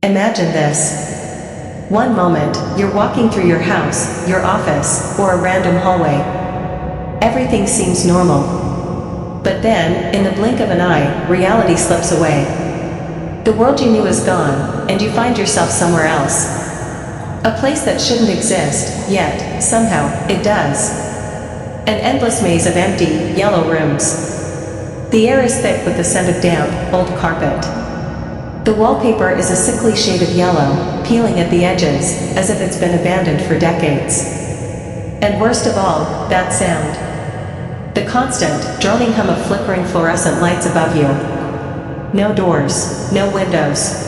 Imagine this. One moment, you're walking through your house, your office, or a random hallway. Everything seems normal. But then, in the blink of an eye, reality slips away. The world you knew is gone, and you find yourself somewhere else. A place that shouldn't exist, yet, somehow, it does. An endless maze of empty, yellow rooms. The air is thick with the scent of damp, old carpet. The wallpaper is a sickly shade of yellow, peeling at the edges, as if it's been abandoned for decades. And worst of all, that sound. The constant, droning hum of flickering fluorescent lights above you. No doors, no windows.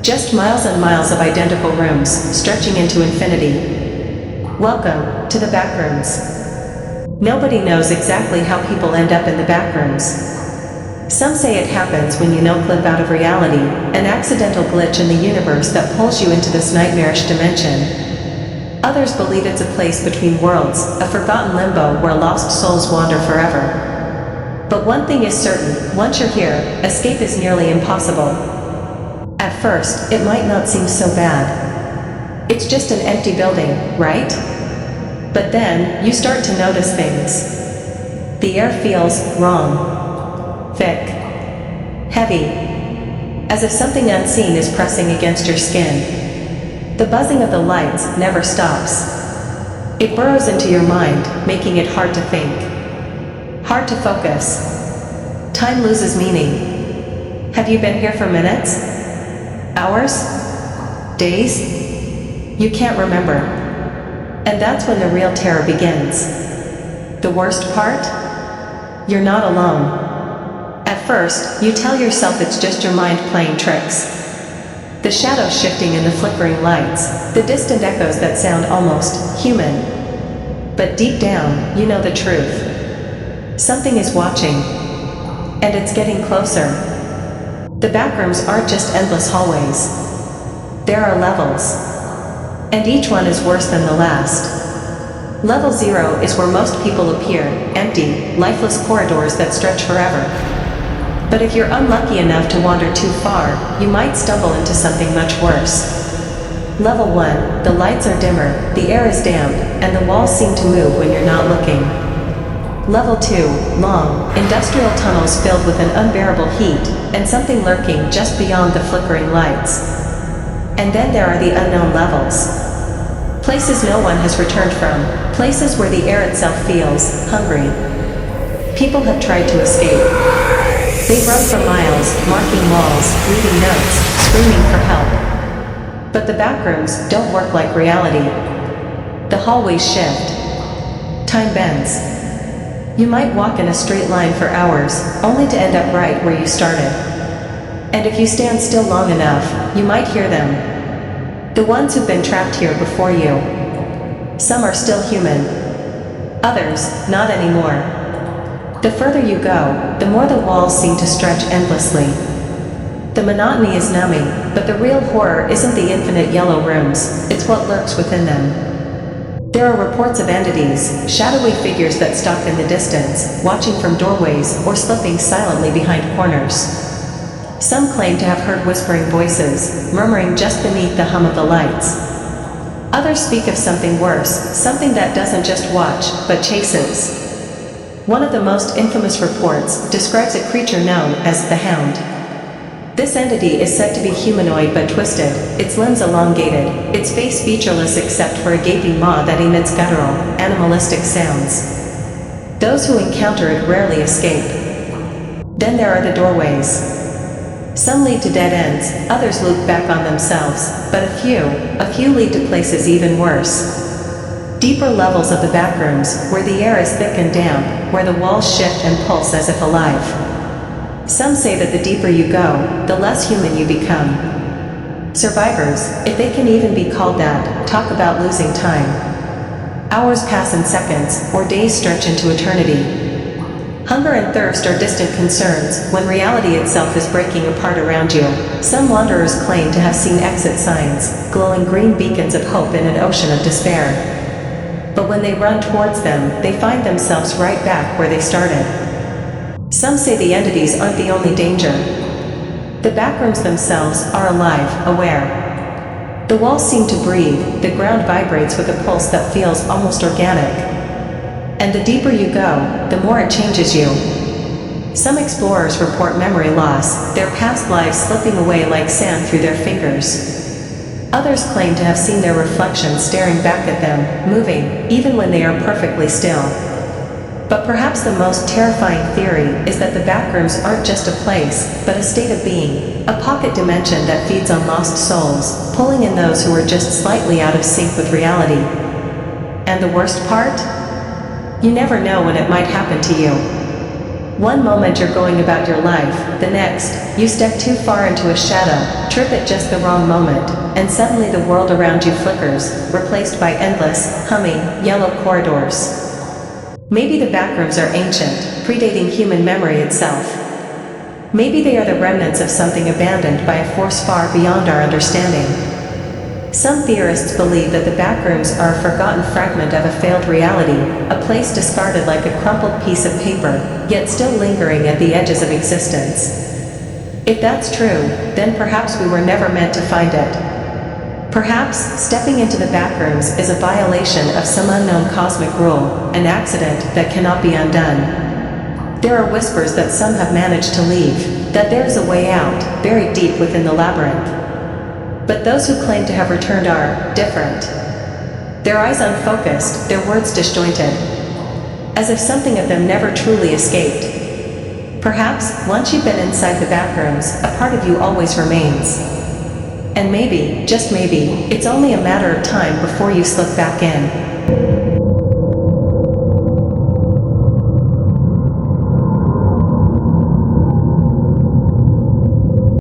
Just miles and miles of identical rooms, stretching into infinity. Welcome to the Backrooms. Nobody knows exactly how people end up in the backrooms. Some say it happens when you no-clip out of reality, an accidental glitch in the universe that pulls you into this nightmarish dimension. Others believe it's a place between worlds, a forgotten limbo where lost souls wander forever. But one thing is certain, once you're here, escape is nearly impossible. At first, it might not seem so bad. It's just an empty building, right? But then, you start to notice things. The air feels wrong. Thick. Heavy. As if something unseen is pressing against your skin. The buzzing of the lights never stops. It burrows into your mind, making it hard to think. Hard to focus. Time loses meaning. Have you been here for minutes? Hours? Days? You can't remember. And that's when the real terror begins. The worst part? You're not alone. At first, you tell yourself it's just your mind playing tricks. The shadows shifting in the flickering lights, the distant echoes that sound almost human. But deep down, you know the truth. Something is watching. And it's getting closer. The backrooms aren't just endless hallways. There are levels. And each one is worse than the last. Level 0 is where most people appear, empty, lifeless corridors that stretch forever. But if you're unlucky enough to wander too far, you might stumble into something much worse. Level 1, the lights are dimmer, the air is damp, and the walls seem to move when you're not looking. Level 2, long, industrial tunnels filled with an unbearable heat, and something lurking just beyond the flickering lights. And then there are the unknown levels. Places no one has returned from, places where the air itself feels hungry. People have tried to escape. They've run for miles, marking walls, leaving notes, screaming for help. But the backrooms don't work like reality. The hallways shift. Time bends. You might walk in a straight line for hours, only to end up right where you started. And if you stand still long enough, you might hear them. The ones who've been trapped here before you. Some are still human. Others, not anymore. The further you go, the more the walls seem to stretch endlessly. The monotony is numbing, but the real horror isn't the infinite yellow rooms, it's what lurks within them. There are reports of entities, shadowy figures that stalk in the distance, watching from doorways or slipping silently behind corners. Some claim to have heard whispering voices, murmuring just beneath the hum of the lights. Others speak of something worse, something that doesn't just watch, but chases. One of the most infamous reports describes a creature known as the Hound. This entity is said to be humanoid but twisted, its limbs elongated, its face featureless except for a gaping maw that emits guttural, animalistic sounds. Those who encounter it rarely escape. Then there are the doorways. Some lead to dead ends, others loop back on themselves, but a few lead to places even worse. Deeper levels of the backrooms, where the air is thick and damp, where the walls shift and pulse as if alive. Some say that the deeper you go, the less human you become. Survivors, if they can even be called that, talk about losing time. Hours pass in seconds, or days stretch into eternity. Hunger and thirst are distant concerns, when reality itself is breaking apart around you. Some wanderers claim to have seen exit signs, glowing green beacons of hope in an ocean of despair. But when they run towards them, they find themselves right back where they started. Some say the entities aren't the only danger. The backrooms themselves are alive, aware. The walls seem to breathe, the ground vibrates with a pulse that feels almost organic. And the deeper you go, the more it changes you. Some explorers report memory loss, their past lives slipping away like sand through their fingers. Others claim to have seen their reflection staring back at them, moving, even when they are perfectly still. But perhaps the most terrifying theory is that the backrooms aren't just a place, but a state of being, a pocket dimension that feeds on lost souls, pulling in those who are just slightly out of sync with reality. And the worst part? You never know when it might happen to you. One moment you're going about your life, the next, you step too far into a shadow, trip at just the wrong moment, and suddenly the world around you flickers, replaced by endless, humming, yellow corridors. Maybe the backrooms are ancient, predating human memory itself. Maybe they are the remnants of something abandoned by a force far beyond our understanding. Some theorists believe that the backrooms are a forgotten fragment of a failed reality, a place discarded like a crumpled piece of paper, yet still lingering at the edges of existence. If that's true, then perhaps we were never meant to find it. Perhaps, stepping into the backrooms is a violation of some unknown cosmic rule, an accident that cannot be undone. There are whispers that some have managed to leave, that there is a way out, buried deep within the labyrinth. But those who claim to have returned are different. Their eyes unfocused, their words disjointed, as if something of them never truly escaped. Perhaps, once you've been inside the backrooms, a part of you always remains. And maybe, just maybe, it's only a matter of time before you slip back in.